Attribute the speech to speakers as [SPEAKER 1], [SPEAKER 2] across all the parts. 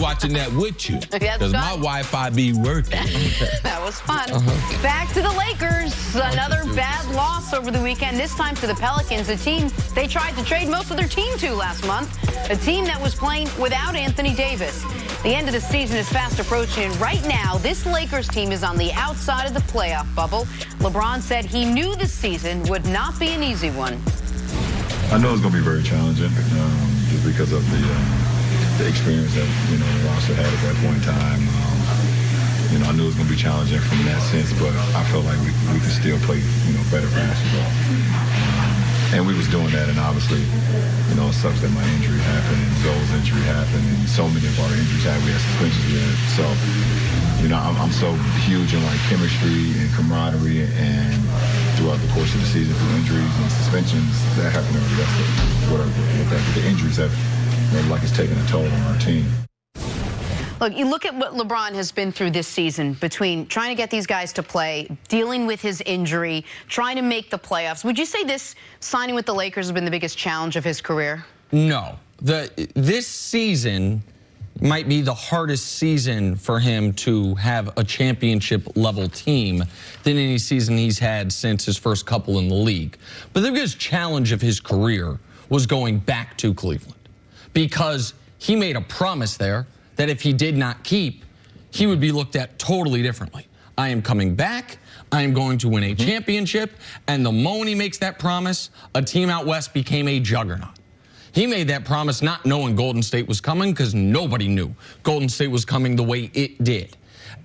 [SPEAKER 1] watching that with you. Because my Wi-Fi be working.
[SPEAKER 2] That was fun. Back to the Lakers. Another bad loss over the weekend, this time to the Pelicans, a team they tried to trade most of their team to last month, a team that was playing without Anthony Davis. The end of the season is fast approaching, and right now, this Lakers team is on the outside of the playoff bubble. LeBron said he knew the season would not be an easy one.
[SPEAKER 3] I know it's going to be very challenging, just because of the experience that, the roster had at that point in time. I knew it was going to be challenging from that sense, but I felt like we could still play, better basketball. And we was doing that, and obviously, it sucks that my injury happened, and Zoe's injury happened, and so many of our injuries happened. We had suspensions with it. So, I'm so huge in like chemistry and camaraderie, and throughout the course of the season, through injuries and suspensions that happen over the rest of whatever. The injuries have, like it's taken a toll on our team.
[SPEAKER 2] Look, you look at what LeBron has been through this season between trying to get these guys to play, dealing with his injury, trying to make the playoffs. Would you say this signing with the Lakers has been the biggest challenge of his career?
[SPEAKER 4] No. This season might be the hardest season for him to have a championship-level team than any season he's had since his first couple in the league. But the biggest challenge of his career was going back to Cleveland, because he made a promise there that if he did not keep, he would be looked at totally differently. I am coming back. I am going to win a championship. And the moment he makes that promise, a team out west became a juggernaut. He made that promise not knowing Golden State was coming, because nobody knew Golden State was coming the way it did.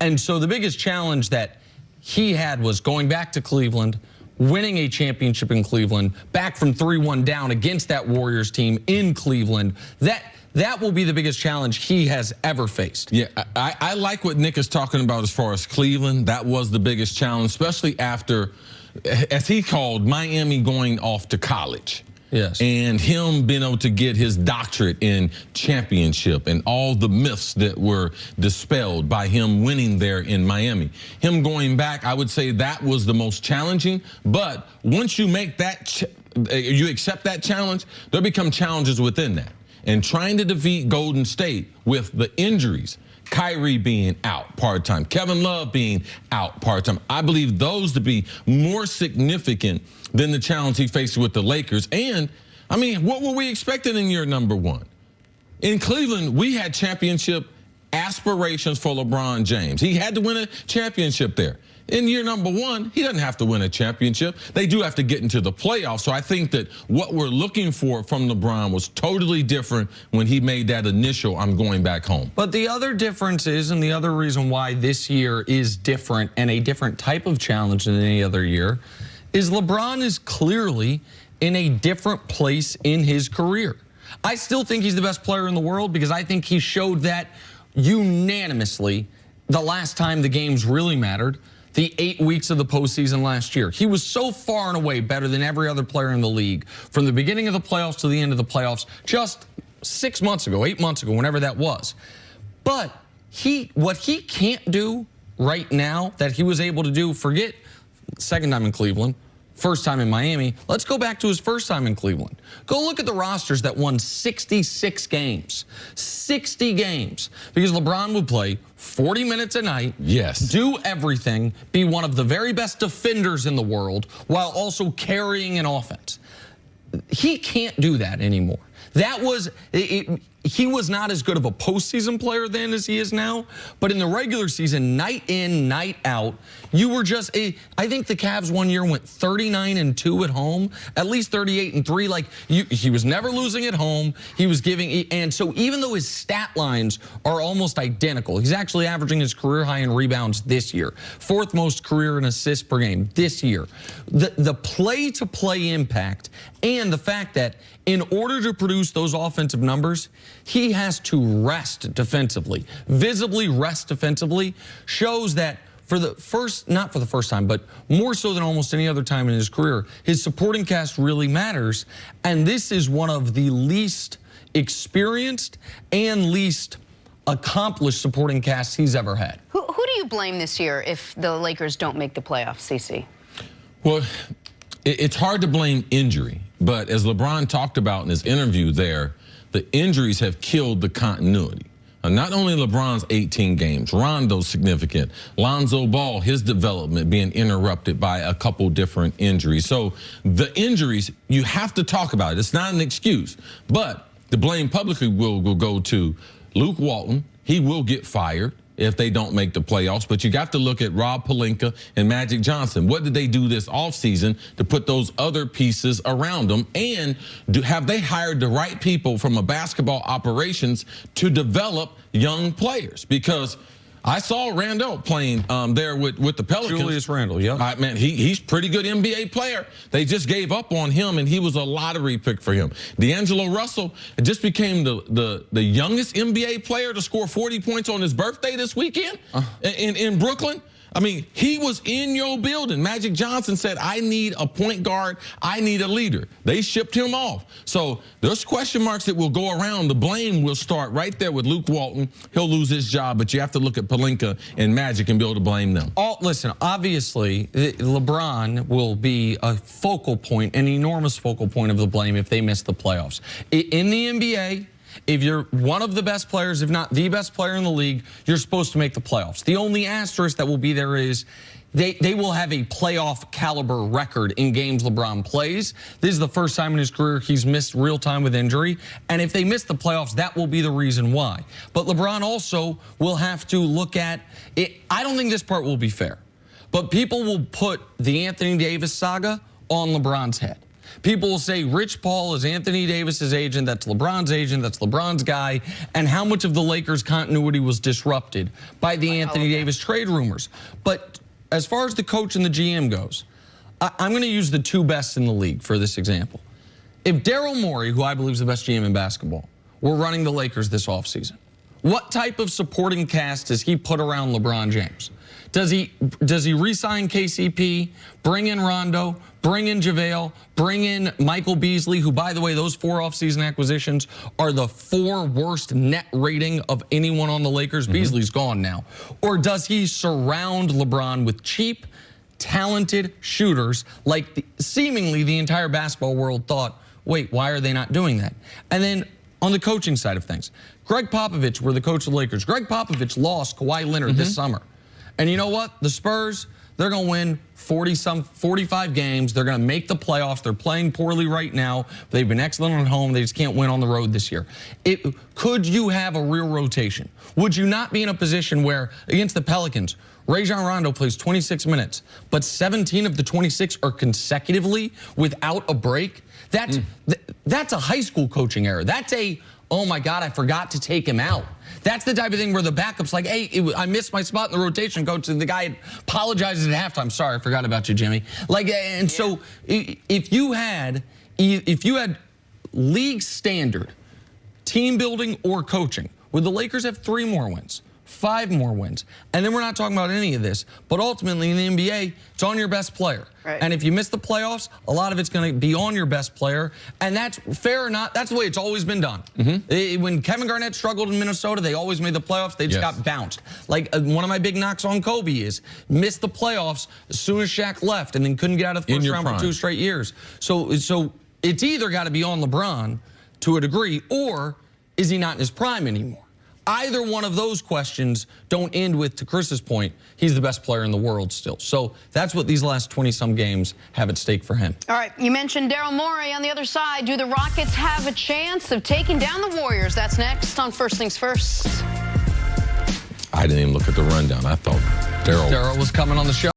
[SPEAKER 4] And so the biggest challenge that he had was going back to Cleveland, winning a championship in Cleveland, back from 3-1 down against that Warriors team in Cleveland. That will be the biggest challenge he has ever faced.
[SPEAKER 1] Yeah, I like what Nick is talking about as far as Cleveland. That was the biggest challenge, especially after, as he called, Miami going off to college.
[SPEAKER 4] Yes.
[SPEAKER 1] And him being able to get his doctorate in championship and all the myths that were dispelled by him winning there in Miami. Him going back, I would say that was the most challenging. But once you make that, you accept that challenge, there become challenges within that. And trying to defeat Golden State with the injuries, Kyrie being out part-time, Kevin Love being out part-time, I believe those to be more significant than the challenge he faced with the Lakers. And, I mean, what were we expecting in year number one? In Cleveland, we had championship aspirations for LeBron James. He had to win a championship there. In year number one, he doesn't have to win a championship. They do have to get into the playoffs. So I think that what we're looking for from LeBron was totally different when he made that initial, I'm going back home.
[SPEAKER 4] But the other difference is, and the other reason why this year is different and a different type of challenge than any other year, is LeBron is clearly in a different place in his career. I still think he's the best player in the world, because I think he showed that unanimously the last time the games really mattered, the 8 weeks of the postseason last year. He was so far and away better than every other player in the league from the beginning of the playoffs to the end of the playoffs just 6 months ago, 8 months ago, whenever that was. But what he can't do right now that he was able to do, forget second time in Cleveland, first time in Miami. Let's go back to his first time in Cleveland. Go look at the rosters that won 66 games. 60 games. Because LeBron would play 40 minutes a night.
[SPEAKER 1] Yes.
[SPEAKER 4] Do everything. Be one of the very best defenders in the world while also carrying an offense. He can't do that anymore. That was... He was not as good of a postseason player then as he is now, but in the regular season, night in, night out, you were just, I think the Cavs one year went 39-2 at home, at least 38-3. Like, he was never losing at home. He was giving, and so even though his stat lines are almost identical, he's actually averaging his career high in rebounds this year, fourth most career in assists per game this year. The play-to-play impact and the fact that in order to produce those offensive numbers, he has to rest defensively, visibly rest defensively, shows that for the first, not for the first time, but more so than almost any other time in his career, his supporting cast really matters. And this is one of the least experienced and least accomplished supporting casts he's ever had.
[SPEAKER 2] Who do you blame this year if the Lakers don't make the playoffs, CC?
[SPEAKER 1] Well, it's hard to blame injury, but as LeBron talked about in his interview there, the injuries have killed the continuity. Not only LeBron's 18 games, Rondo's significant. Lonzo Ball, his development being interrupted by a couple different injuries. So the injuries, you have to talk about it. It's not an excuse. But the blame publicly will go to Luke Walton. He will get fired if they don't make the playoffs. But you got to look at Rob Pelinka and Magic Johnson. What did they do this offseason to put those other pieces around them? And have they hired the right people from a basketball operations to develop young players? Because I saw Randall playing there with the Pelicans.
[SPEAKER 4] Julius Randle, yeah.
[SPEAKER 1] Man, he's pretty good NBA player. They just gave up on him, and he was a lottery pick for him. D'Angelo Russell just became the youngest NBA player to score 40 points on his birthday this weekend in Brooklyn. I mean, he was in your building. Magic Johnson said, I need a point guard. I need a leader. They shipped him off. So there's question marks that will go around. The blame will start right there with Luke Walton. He'll lose his job, but you have to look at Pelinka and Magic and be able to blame them.
[SPEAKER 4] Listen, obviously, LeBron will be a focal point, an enormous focal point of the blame if they miss the playoffs. In the NBA, if you're one of the best players, if not the best player in the league, you're supposed to make the playoffs. The only asterisk that will be there is they will have a playoff caliber record in games LeBron plays. This is the first time in his career he's missed real time with injury. And if they miss the playoffs, that will be the reason why. But LeBron also will have to look at it. I don't think this part will be fair, but people will put the Anthony Davis saga on LeBron's head. People will say Rich Paul is Anthony Davis's agent, that's LeBron's guy, and how much of the Lakers' continuity was disrupted by the Anthony Davis trade rumors. But as far as the coach and the GM goes, I'm going to use the two best in the league for this example. If Daryl Morey, who I believe is the best GM in basketball, were running the Lakers this offseason, what type of supporting cast does he put around LeBron James? Does he re-sign KCP, bring in Rondo, bring in JaVale, bring in Michael Beasley, who, by the way, those 4 offseason acquisitions are the 4 worst net rating of anyone on the Lakers? Beasley's gone now. Or does he surround LeBron with cheap, talented shooters like seemingly the entire basketball world thought, wait, why are they not doing that? And then on the coaching side of things, Greg Popovich were the coach of the Lakers. Greg Popovich lost Kawhi Leonard this summer. And you know what? The Spurs, they're going to win 45 games. They're going to make the playoffs. They're playing poorly right now. They've been excellent at home. They just can't win on the road this year. Could you have a real rotation? Would you not be in a position where, against the Pelicans, Rajon Rondo plays 26 minutes, but 17 of the 26 are consecutively without a break? That's a high school coaching error. That's oh my God, I forgot to take him out. That's the type of thing where the backup's like, hey, I missed my spot in the rotation, coach. And the guy apologizes at halftime. Sorry, I forgot about you, Jimmy. So if you had league standard team building or coaching, would the Lakers have 3 more wins? 5 more wins. And then we're not talking about any of this, but ultimately in the NBA, it's on your best player.
[SPEAKER 2] Right.
[SPEAKER 4] And if you miss the playoffs, a lot of it's going to be on your best player. And that's fair or not, that's the way it's always been done. When Kevin Garnett struggled in Minnesota, they always made the playoffs. They just got bounced. Like one of my big knocks on Kobe is missed the playoffs as soon as Shaq left and then couldn't get out of the first round for 2 straight years. So it's either got to be on LeBron to a degree, or is he not in his prime anymore? Either one of those questions don't end with, to Chris's point, he's the best player in the world still. So that's what these last 20-some games have at stake for him.
[SPEAKER 2] All right, you mentioned Daryl Morey on the other side. Do the Rockets have a chance of taking down the Warriors? That's next on First Things First.
[SPEAKER 1] I didn't even look at the rundown. I thought Daryl
[SPEAKER 4] was coming on the show.